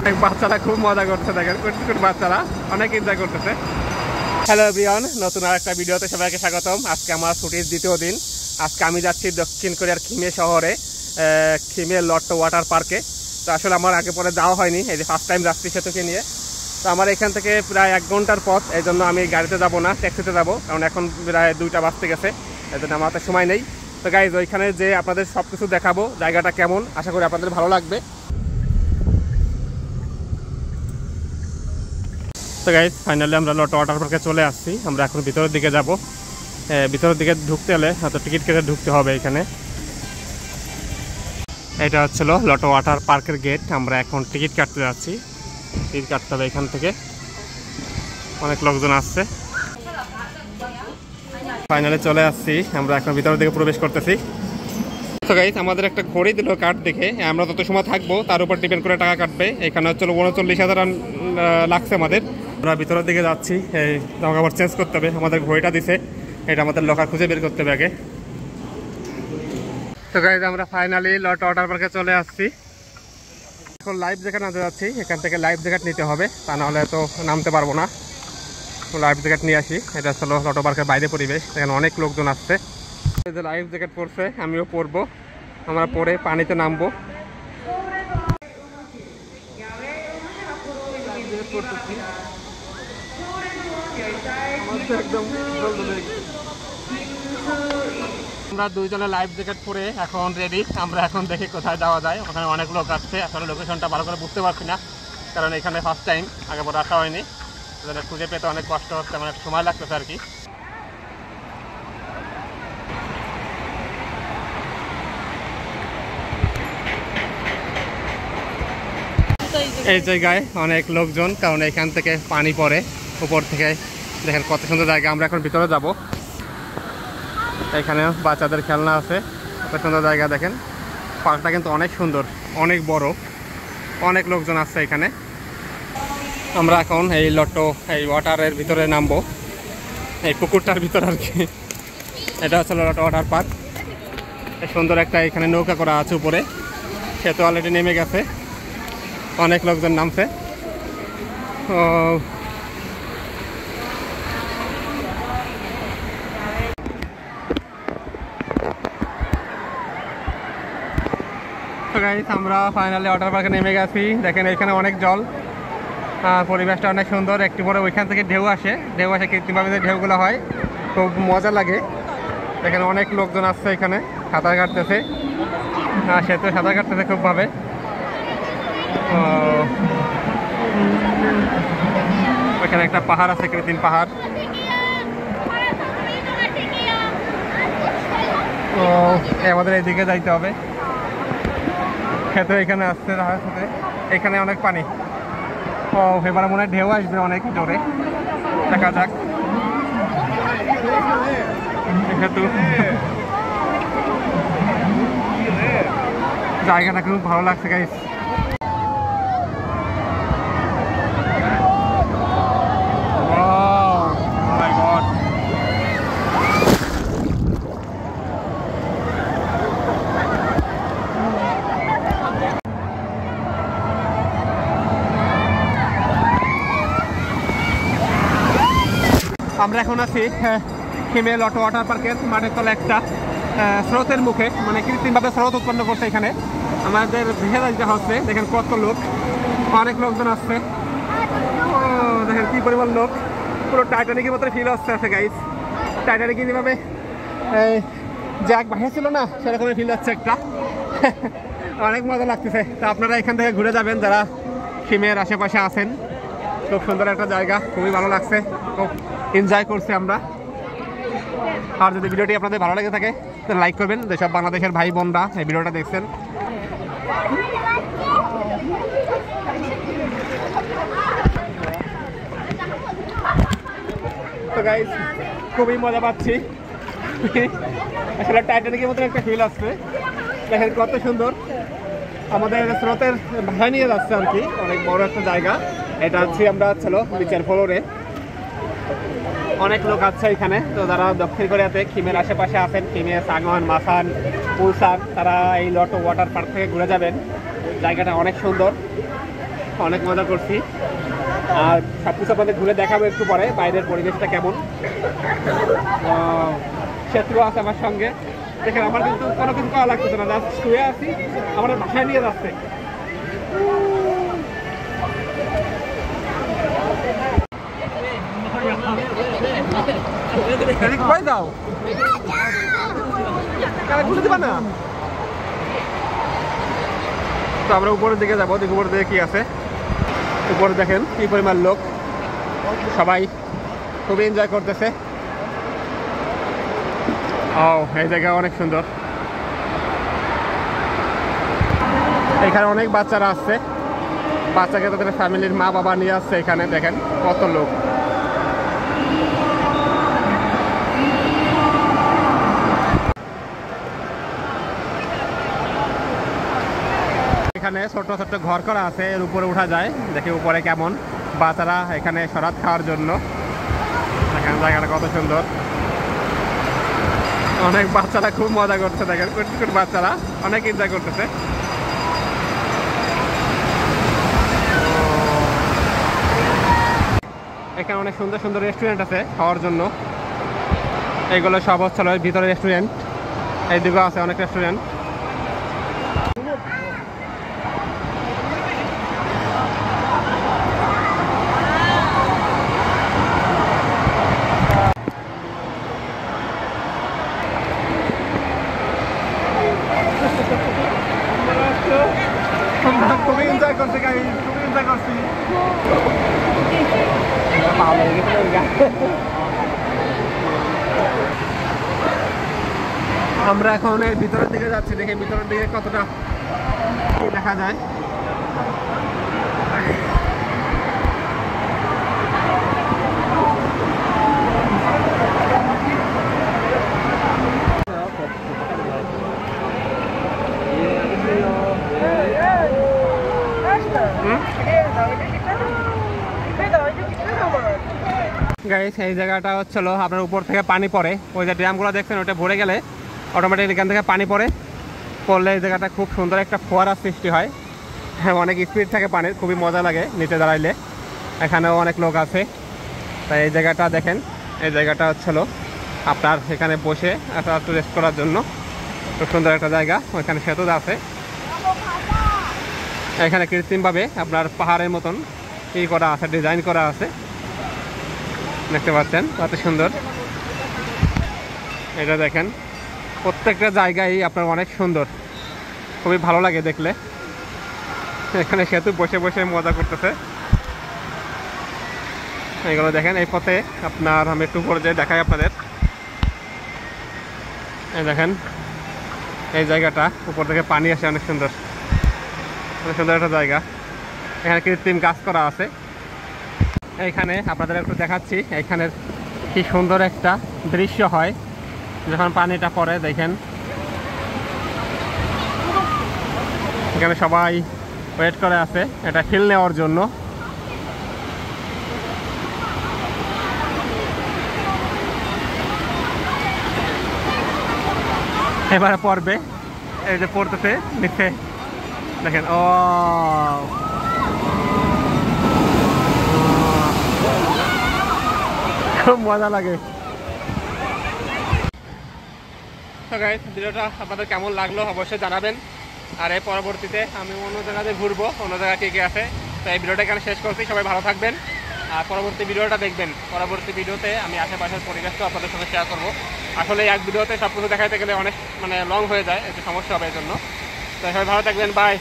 বাচ্চারা খুব মজা করছে, দেখেন কুট বাচ্চারা অনেক এনজয় করতেছে। হ্যালো এভরিওয়ান, নতুন আর একটা ভিডিওতে সবাইকে স্বাগতম। আজকে আমার ছুটির দ্বিতীয় দিন। আজকে আমি যাচ্ছি দক্ষিণ কোরিয়ার খিমে শহরে, খিমে লট্টো ওয়াটার পার্কে। তো আসলে আমার আগে পরে যাওয়া হয়নি, এই যে ফার্স্ট টাইম যাচ্ছি সেতুকে নিয়ে। তো আমার এখান থেকে প্রায় 1 ঘন্টার পথ, এই জন্য আমি গাড়িতে যাব না, ট্যাক্সিতে যাব, কারণ এখন প্রায় 2টা বাজতে গেছে, এই জন্য আমার হাতে সময় নেই। তো গাইজ ওইখানে যে আপনাদের সব কিছু দেখাবো, জায়গাটা কেমন, আশা করি আপনাদের ভালো লাগবে। তো গাইজ ফাইনালি আমরা লট্টো ওয়াটার পার্কে চলে আসছি। আমরা এখন ভিতরের দিকে যাব। ভিতরের দিকে ঢুকতে হলে হয়তো টিকিট কেটে ঢুকতে হবে এখানে। এটা হচ্ছিল লট্টো ওয়াটার পার্কের গেট। আমরা এখন টিকিট কাটতে যাচ্ছি, টিকিট কাটতে হবে এখান থেকে। অনেক লোকজন আসছে। ফাইনালি চলে আসছি, আমরা এখন ভিতরের দিকে প্রবেশ করতেছি। তো গাইজ আমাদের একটা ঘড়ি দিল কার্ড দেখে, আমরা যত সময় থাকবো তার উপর ডিপেন্ড করে টাকা কাটবে। এখানে হচ্ছিল 39,000 লাগছে আমাদের। আমরা ভিতরের দিকে যাচ্ছি, এই জামা কাপড় চেঞ্জ করতে হবে। আমাদের ঘড়িটা দিছে, এটা আমাদের লকার খুঁজে বের করতে হবে আগে। তো গাইজ আমরা ফাইনালি লট্টো ওয়াটার পার্কে চলে আসছি। এখন লাইফ জ্যাকেট আনতে যাচ্ছি, এখান থেকে লাইফ জ্যাকেট নিতে হবে, তা নাহলে তো নামতে পারবো না। লাইফ জ্যাকেট নিয়ে আসি। এটা হলো লট্টো পার্কের বাইরে পরিবেশ, এখানে অনেক লোকজন আসছে। এই যে লাইফ জ্যাকেট পরছে, আমিও পরবো। আমরা পরে পানিতে নামবো। আমরা দুইজনে লাইফ জ্যাকেট পরে এখন রেডি। আমরা এখন দেখি কোথায় যাওয়া যায়। ওখানে অনেক লোক আসছে, আসলে লোকেশনটা ভালো করে বুঝতে পারছি না, কারণ এখানে ফার্স্ট টাইম, আগে পরে আসা হয়নি। খুঁজে পেতে অনেক কষ্ট হচ্ছে, মানে সময় লাগতেছে আর কি। এই জায়গায় অনেক লোকজন, কারণ এখান থেকে পানি পড়ে উপর থেকে। দেখেন কত সুন্দর জায়গা। আমরা এখন ভিতরে যাব। এখানে বাচ্চাদের খেলনা আছে, কত সুন্দর জায়গা। দেখেন পার্কটা কিন্তু অনেক সুন্দর, অনেক বড়, অনেক লোকজন আসছে এখানে। আমরা এখন এই লট্টো এই ওয়াটারের ভিতরে নামবো, এই পুকুরটার ভিতরে আর কি। এটা হচ্ছে লট্টো ওয়াটার পার্ক। সুন্দর একটা এখানে নৌকা করা আছে উপরে, সে তো অলরেডি নেমে গেছে, অনেক লোকজন নামছে। আমরা ফাইনালি ওয়াটার পার্কে নেমে গেছি। দেখেন এখানে অনেক জল, পরিবেশটা অনেক সুন্দর। একটু পরে ওইখান থেকে ঢেউ আসে, কৃত্রিমভাবে যে ঢেউগুলো হয়, খুব মজা লাগে। দেখেন অনেক লোকজন আসছে এখানে, সাঁতার কাটতেছে, সে তো সাঁতার কাটতেছে খুবভাবে। ওইখানে একটা পাহাড় আছে, কৃত্রিম পাহাড়। তো আমাদের এইদিকে যাইতে হবে। খেতে এখানে আসছে রাহার সাথে, এখানে অনেক পানি। ও এবারে মনে হয় ঢেউ আসবে অনেক জোরে, দেখা যাক। যেহেতু জায়গাটা খুব ভালো লাগছে গাইস। আমরা এখন আছি খিমে লট্টো ওয়াটার পার্কের মাঠের তলে একটা স্রোতের মুখে, মানে কৃত্রিমভাবে স্রোত উৎপন্ন করছে এখানে। আমাদের ভেসে যাইতে হচ্ছে। দেখেন কত লোক, অনেক লোকজন আসছে। দেখেন কি পরিমাণ লোক, পুরো টাইটানিকের মতো ফিল হচ্ছে গাইস। টাইটানিকে যেভাবে জ্যাক ভাসছিল না, সেরকমই ফিল হচ্ছে একটা। অনেক মজা লাগতেছে। তো আপনারা এখান থেকে ঘুরে যাবেন যারা খিমের আশেপাশে আছেন। খুব সুন্দর একটা জায়গা, খুবই ভালো লাগছে, খুব এনজয় করছি আমরা। আর যদি ভিডিওটি আপনাদের ভালো লেগে থাকে তো লাইক করবেন, যেসব বাংলাদেশের ভাই বোনরা এই ভিডিওটা দেখছেন। তো গাইস খুবই মজা পাচ্ছি, আসলে টাইটানিকের মতো একটা ফিল আসছে। দেখেন কত সুন্দর, আমাদের স্রোতের ভাষায় নিয়ে যাচ্ছে আর কি। অনেক বড় একটা জায়গা। এটা হচ্ছে আমরা ছিল নিচের ফ্লোরে। অনেক লোক আছে এখানে। তো যারা দক্ষিণ কোরিয়াতে খিমের আশেপাশে আছেন, খিমে, সাংওয়ান, মাসান, উলসান, তারা এই লট্টো ওয়াটার পার্ক থেকে ঘুরে যাবেন। জায়গাটা অনেক সুন্দর, অনেক মজা করছি। আর সব কিছু আপনাদের ঘুরে দেখাবো একটু পরে, বাইরের পরিবেশটা কেমন। সেতু আছে আমার সঙ্গে, দেখেন আমার কিন্তু কোনো কিছু করা লাগতেছে না, জাস্ট শুয়ে আছি, আমার বাসায় নিয়ে যাচ্ছে। কই দাও ঘুরে দিবা না। তো আমরা উপরের দিকে যাবো, দেখি উপরের দিকে কি আছে। উপরে দেখেন কি পরিমাণ লোক, সবাই খুবই এনজয় করতেছে। ও এই জায়গা অনেক সুন্দর, এখানে অনেক বাচ্চারা আসছে, বাচ্চাকে তাদের ফ্যামিলির মা বাবা নিয়ে আসছে এখানে। দেখেন কত লোক। এখানে ছোট ছোট ঘর করা আছে, এর উপরে উঠা যায়, দেখি উপরে কেমন। বাচ্চারা এখানে সরাত খাওয়ার জন্য, দেখেন জায়গাটা কত সুন্দর। অনেক বাচ্চারা খুব মজা করছে, দেখেন কুট বাচ্চারা অনেক এনজয় করতেছে। এখানে অনেক সুন্দর সুন্দর রেস্টুরেন্ট আছে খাওয়ার জন্য, এইগুলো সব হচ্ছে ভিতরে রেস্টুরেন্ট। এইদিকে আছে অনেক রেস্টুরেন্ট। খুবই এনজয় করছি, খুবই এনজয় করছি। আমরা এখন এর ভিতরের দিকে যাচ্ছি, দেখি ভিতরের দিকে কতটা দেখা যায়। গাইস এই জায়গাটা হচ্ছিল আপনার উপর থেকে পানি পড়ে, ওই যে ড্যামগুলো দেখছেন ওটা ভরে গেলে অটোমেটিক এখান থেকে পানি পড়লে এই জায়গাটা খুব সুন্দর একটা ফোয়ারা সৃষ্টি হয়। হ্যাঁ অনেক স্পিড থাকে পানির, খুবই মজা লাগে নিচে দাঁড়াইলে। এখানেও অনেক লোক আছে, তাই এই জায়গাটা দেখেন, এই জায়গাটা হচ্ছিল আপনার এখানে বসে একটু রেস্ট করার জন্য খুব সুন্দর একটা জায়গা। ওইখানে সেতু আছে, এখানে কৃত্রিমভাবে আপনার পাহাড়ের মতন ই করা আছে, ডিজাইন করা আছে, দেখতে পাচ্ছেন কত সুন্দর। এটা দেখেন প্রত্যেকটা জায়গায় আপনার অনেক সুন্দর, খুবই ভালো লাগে দেখলে। এখানে সেতু বসে বসে মজা করতেছে, এগুলো দেখেন। এই পথে আপনার আমি একটু উপরে যেয়ে দেখাই আপনাদের। এই দেখেন এই জায়গাটা উপর থেকে পানি আসে, অনেক সুন্দর, অনেক সুন্দর একটা জায়গা। এখানে কৃত্রিম গাছ করা আছে। এইখানে আপনাদের একটু দেখাচ্ছি, এইখানের কি সুন্দর একটা দৃশ্য হয় যখন পানিটা পড়ে। দেখেন এখানে সবাই ওয়েট করে আছে এটা ফিল নেওয়ার জন্য। এবারে পড়বে, এই যে পড়তেছে নিচে দেখেন। ও খুব মজা লাগে। তো গাইস ভিডিওটা আপনাদের কেমন লাগলো অবশ্যই জানাবেন। আর এই পরবর্তীতে আমি অন্য জায়গাতে ঘুরবো, অন্য জায়গায় কী কী আছে। তো এই ভিডিওটা এখানে শেষ করছি, সবাই ভালো থাকবেন আর পরবর্তী ভিডিওটা দেখবেন। পরবর্তী ভিডিওতে আমি আশেপাশের পরিবেশটা আপনাদের সঙ্গে শেয়ার করবো। আসলে এক ভিডিওতে সব কিছু দেখাইতে গেলে অনেক লং হয়ে যায়, একটু সমস্যা হবে এই জন্য। তো সবাই ভালো থাকবেন, বাই।